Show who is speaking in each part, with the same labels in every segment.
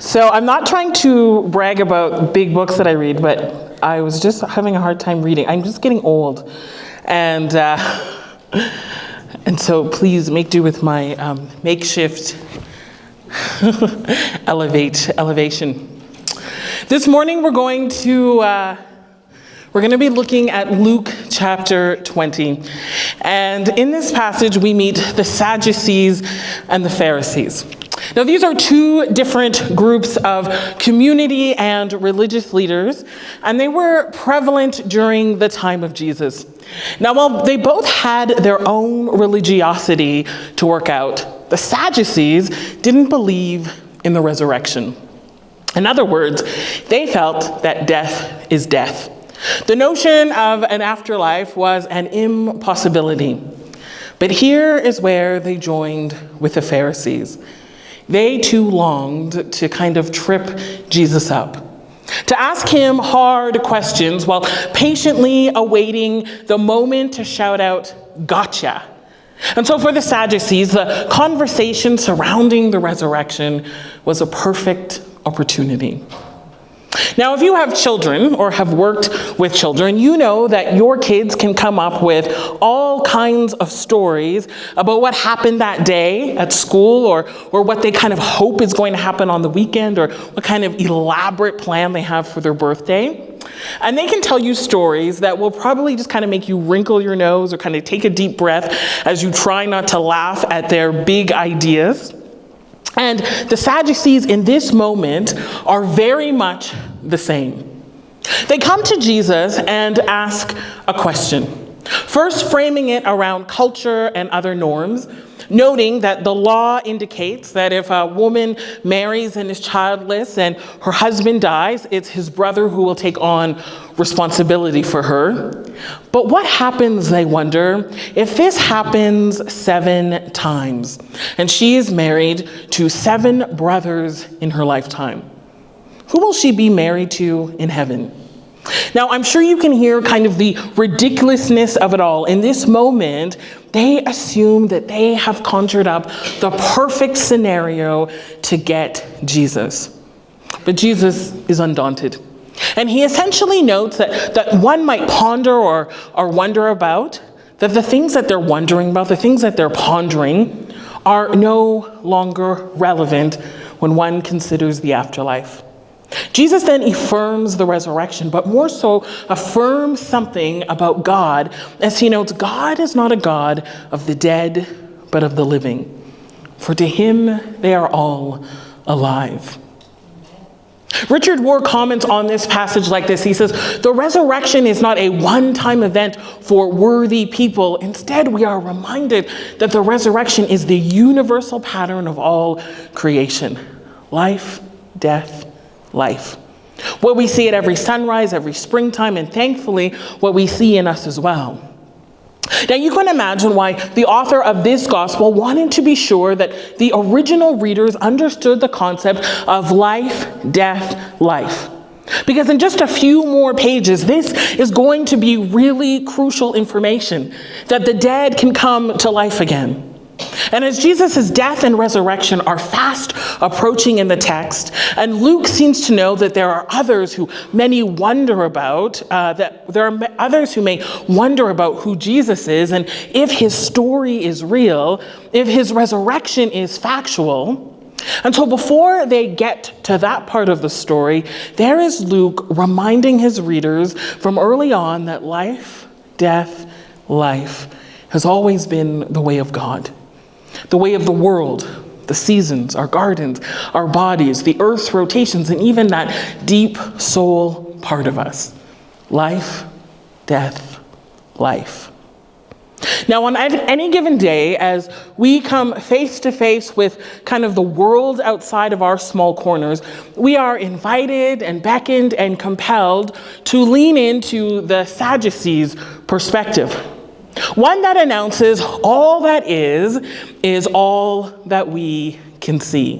Speaker 1: So I'm not trying to brag about big books that I read, but I was just having a hard time reading. I'm just getting old. And so please make do with my makeshift elevation. This morning we're going to be looking at Luke chapter 20. And in this passage we meet the Sadducees and the Pharisees. Now, these are two different groups of community and religious leaders, and they were prevalent during the time of Jesus. Now, while they both had their own religiosity to work out, the Sadducees didn't believe in the resurrection. In other words, they felt that death is death. The notion of an afterlife was an impossibility. But here is where they joined with the Pharisees. They too longed to kind of trip Jesus up, to ask him hard questions while patiently awaiting the moment to shout out, "Gotcha." And so for the Sadducees, the conversation surrounding the resurrection was a perfect opportunity. Now, if you have children or have worked with children, you know that your kids can come up with all kinds of stories about what happened that day at school or what they kind of hope is going to happen on the weekend or what kind of elaborate plan they have for their birthday. And they can tell you stories that will probably just kind of make you wrinkle your nose or kind of take a deep breath as you try not to laugh at their big ideas. And the Sadducees in this moment are very much the same. They come to Jesus and ask a question, first framing it around culture and other norms, noting that the law indicates that if a woman marries and is childless and her husband dies, it's his brother who will take on responsibility for her. But what happens, they wonder, if this happens 7 times and she is married to 7 brothers in her lifetime? Who will she be married to in heaven? Now, I'm sure you can hear kind of the ridiculousness of it all. In this moment, they assume that they have conjured up the perfect scenario to get Jesus. But Jesus is undaunted. And he essentially notes that one might ponder or wonder about, that the things that they're wondering about, the things that they're pondering, are no longer relevant when one considers the afterlife. Jesus then affirms the resurrection, but more so affirms something about God, as he notes, God is not a God of the dead, but of the living. For to him, they are all alive. Richard Rohr comments on this passage like this. He says, the resurrection is not a one-time event for worthy people. Instead, we are reminded that the resurrection is the universal pattern of all creation. Life, death, life. What we see at every sunrise, every springtime, and thankfully, what we see in us as well. Now, you can imagine why the author of this gospel wanted to be sure that the original readers understood the concept of life, death, life. Because in just a few more pages, this is going to be really crucial information, that the dead can come to life again. And as Jesus' death and resurrection are fast approaching in the text, and Luke seems to know that there are others who many wonder about, that there are others who may wonder about who Jesus is, and if his story is real, if his resurrection is factual. And so before they get to that part of the story, there is Luke reminding his readers from early on that life, death, life has always been the way of God. The way of the world, the seasons, our gardens, our bodies, the earth's rotations, and even that deep soul part of us. Life, death, life. Now, on any given day, as we come face to face with kind of the world outside of our small corners, we are invited and beckoned and compelled to lean into the Sadducees' perspective. One that announces all that is all that we can see.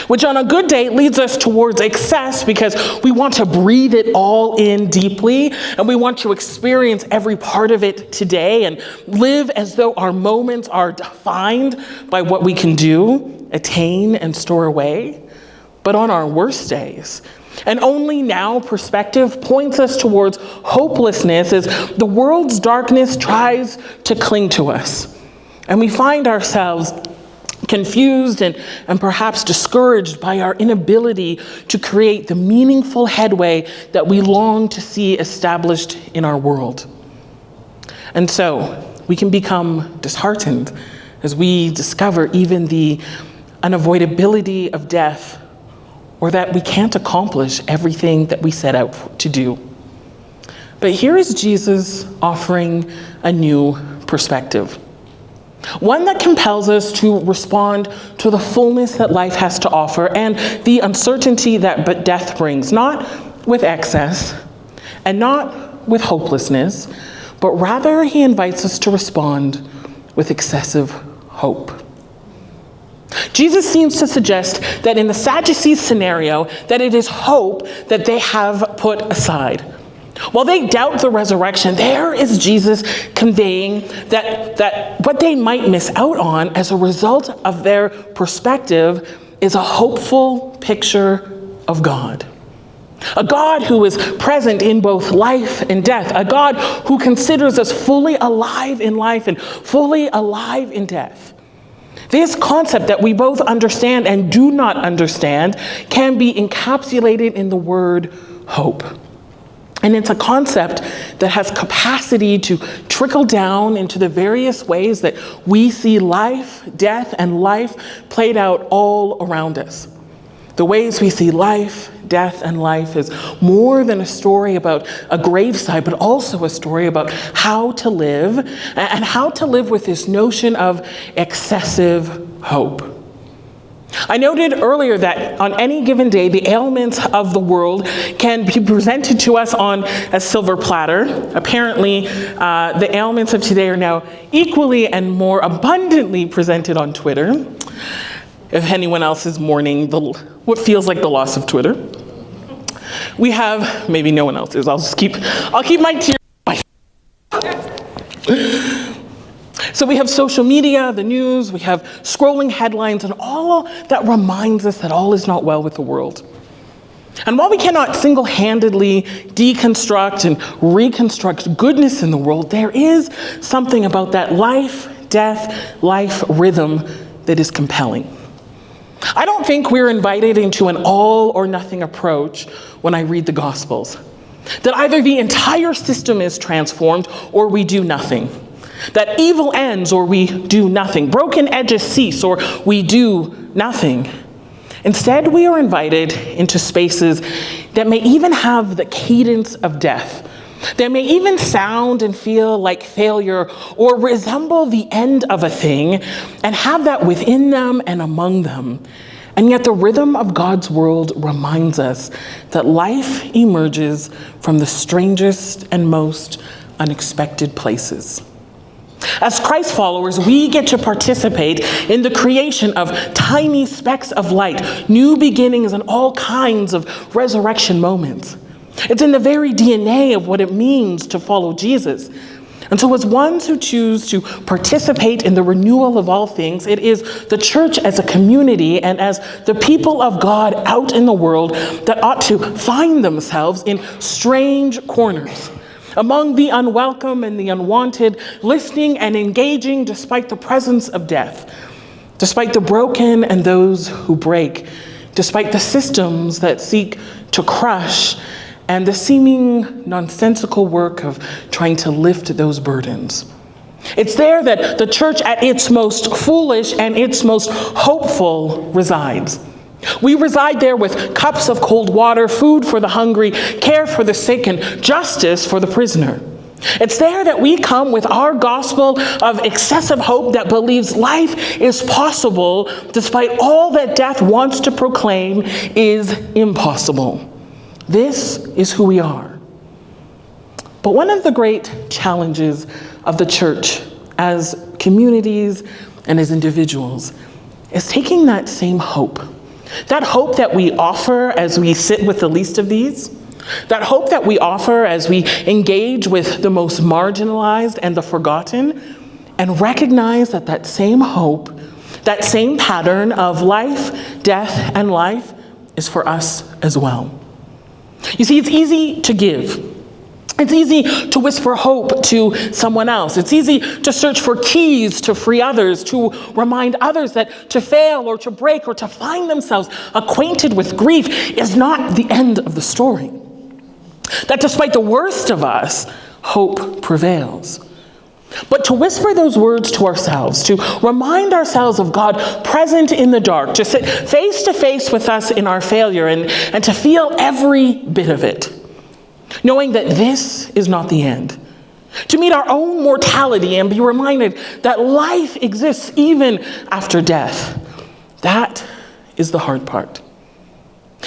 Speaker 1: Which on a good day leads us towards excess because we want to breathe it all in deeply and we want to experience every part of it today and live as though our moments are defined by what we can do, attain, and store away. but on our worst days. And only now perspective points us towards hopelessness as the world's darkness tries to cling to us. And we find ourselves confused and perhaps discouraged by our inability to create the meaningful headway that we long to see established in our world. And so we can become disheartened as we discover even the unavoidability of death, or that we can't accomplish everything that we set out to do. But here is Jesus offering a new perspective. One that compels us to respond to the fullness that life has to offer and the uncertainty that death brings, not with excess and not with hopelessness, but rather he invites us to respond with excessive hope. Jesus seems to suggest that in the Sadducees' scenario, that it is hope that they have put aside. While they doubt the resurrection, there is Jesus conveying that what they might miss out on as a result of their perspective is a hopeful picture of God. A God who is present in both life and death. A God who considers us fully alive in life and fully alive in death. This concept that we both understand and do not understand can be encapsulated in the word hope. And it's a concept that has capacity to trickle down into the various ways that we see life, death, and life played out all around us. The ways we see life, death, and life is more than a story about a graveside, but also a story about how to live, and how to live with this notion of excessive hope. I noted earlier that on any given day, the ailments of the world can be presented to us on a silver platter. Apparently, the ailments of today are now equally and more abundantly presented on Twitter. If anyone else is mourning what feels like the loss of Twitter. We have, maybe no one else is, I'll keep my tears. So we have social media, the news, we have scrolling headlines, and all that reminds us that all is not well with the world. And while we cannot single-handedly deconstruct and reconstruct goodness in the world, there is something about that life, death, life rhythm that is compelling. I don't think we're invited into an all or nothing approach when I read the Gospels. That either the entire system is transformed or we do nothing. That evil ends or we do nothing. Broken edges cease or we do nothing. Instead, we are invited into spaces that may even have the cadence of death. That may even sound and feel like failure or resemble the end of a thing and have that within them and among them. And yet the rhythm of God's world reminds us that life emerges from the strangest and most unexpected places. As Christ followers, we get to participate in the creation of tiny specks of light, new beginnings, and all kinds of resurrection moments. It's in the very DNA of what it means to follow Jesus. And so as ones who choose to participate in the renewal of all things, it is the church as a community and as the people of God out in the world that ought to find themselves in strange corners, among the unwelcome and the unwanted, listening and engaging despite the presence of death, despite the broken and those who break, despite the systems that seek to crush and the seeming nonsensical work of trying to lift those burdens. It's there that the church at its most foolish and its most hopeful resides. We reside there with cups of cold water, food for the hungry, care for the sick, and justice for the prisoner. It's there that we come with our gospel of excessive hope that believes life is possible despite all that death wants to proclaim is impossible. This is who we are. But one of the great challenges of the church as communities and as individuals is taking that same hope, that hope that we offer as we sit with the least of these, that hope that we offer as we engage with the most marginalized and the forgotten, and recognize that that same hope, that same pattern of life, death, and life is for us as well. You see, it's easy to give. It's easy to whisper hope to someone else. It's easy to search for keys to free others, to remind others that to fail or to break or to find themselves acquainted with grief is not the end of the story. That despite the worst of us, hope prevails. But to whisper those words to ourselves, to remind ourselves of God present in the dark, to sit face to face with us in our failure and to feel every bit of it, knowing that this is not the end. To meet our own mortality and be reminded that life exists even after death. That is the hard part.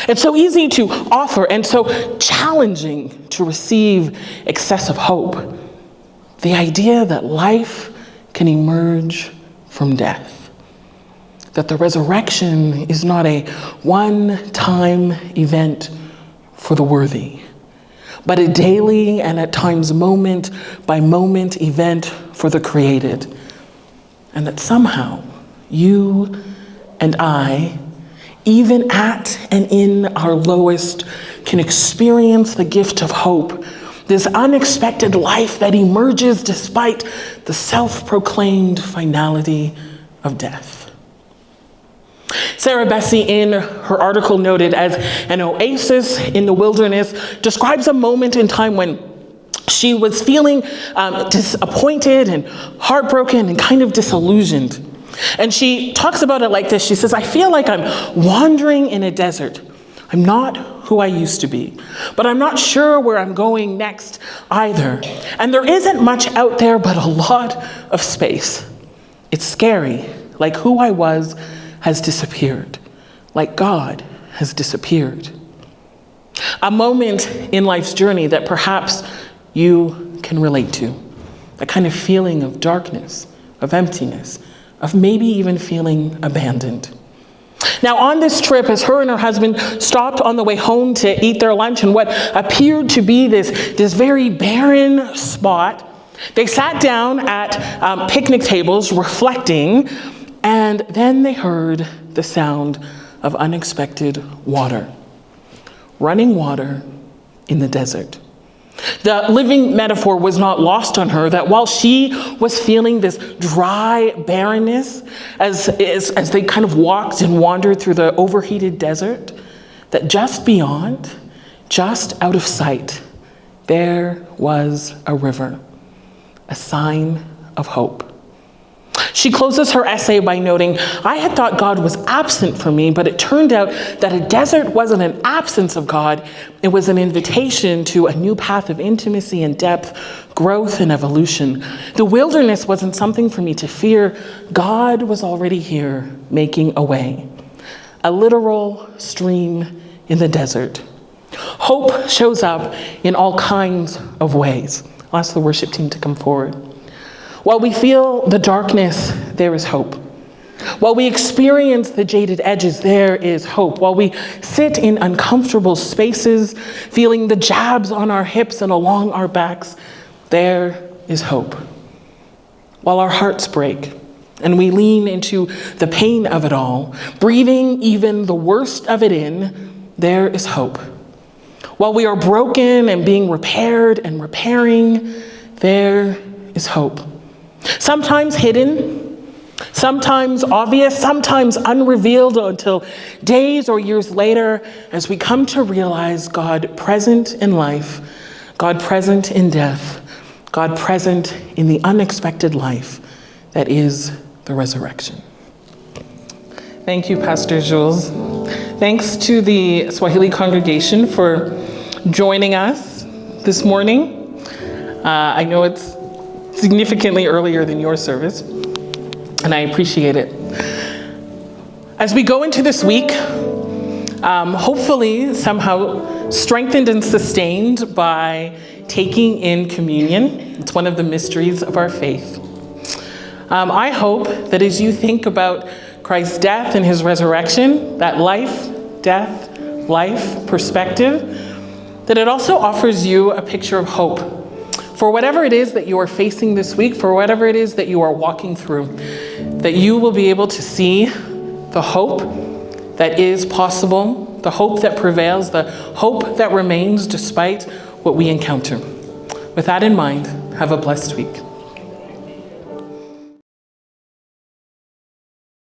Speaker 1: It's so easy to offer and so challenging to receive excessive hope. The idea that life can emerge from death. That the resurrection is not a one-time event for the worthy, but a daily and at times moment by moment event for the created. And that somehow you and I, even at and in our lowest, can experience the gift of hope, this unexpected life that emerges despite the self-proclaimed finality of death. Sarah Bessey, in her article noted as an oasis in the wilderness, describes a moment in time when she was feeling disappointed and heartbroken and kind of disillusioned. And she talks about it like this. She says, I feel like I'm wandering in a desert. I'm not who I used to be, but I'm not sure where I'm going next either. And there isn't much out there but a lot of space. It's scary, like who I was has disappeared, like God has disappeared. A moment in life's journey that perhaps you can relate to, a kind of feeling of darkness, of emptiness, of maybe even feeling abandoned. Now, on this trip, as her and her husband stopped on the way home to eat their lunch in what appeared to be this very barren spot, they sat down at picnic tables reflecting, and then they heard the sound of unexpected water. Running water in the desert. The living metaphor was not lost on her that while she was feeling this dry barrenness as they kind of walked and wandered through the overheated desert, that just beyond, just out of sight, there was a river, a sign of hope. She closes her essay by noting, I had thought God was absent from me, but it turned out that a desert wasn't an absence of God. It was an invitation to a new path of intimacy and depth, growth and evolution. The wilderness wasn't something for me to fear. God was already here, making a way. A literal stream in the desert. Hope shows up in all kinds of ways. I'll ask the worship team to come forward. While we feel the darkness, there is hope. While we experience the jaded edges, there is hope. While we sit in uncomfortable spaces, feeling the jabs on our hips and along our backs, there is hope. While our hearts break and we lean into the pain of it all, breathing even the worst of it in, there is hope. While we are broken and being repaired and repairing, there is hope. Sometimes hidden, sometimes obvious, sometimes unrevealed until days or years later as we come to realize God present in life, God present in death, God present in the unexpected life that is the resurrection. Thank you, Pastor Jules. Thanks to the Swahili congregation for joining us this morning. I know it's significantly earlier than your service, and I appreciate it. As we go into this week, hopefully somehow strengthened and sustained by taking in communion. It's one of the mysteries of our faith. I hope that as you think about Christ's death and his resurrection, that life, death, life perspective, that it also offers you a picture of hope for whatever it is that you are facing this week, for whatever it is that you are walking through, that you will be able to see the hope that is possible the hope that prevails, the hope that remains despite what we encounter. With that in mind, have a blessed week.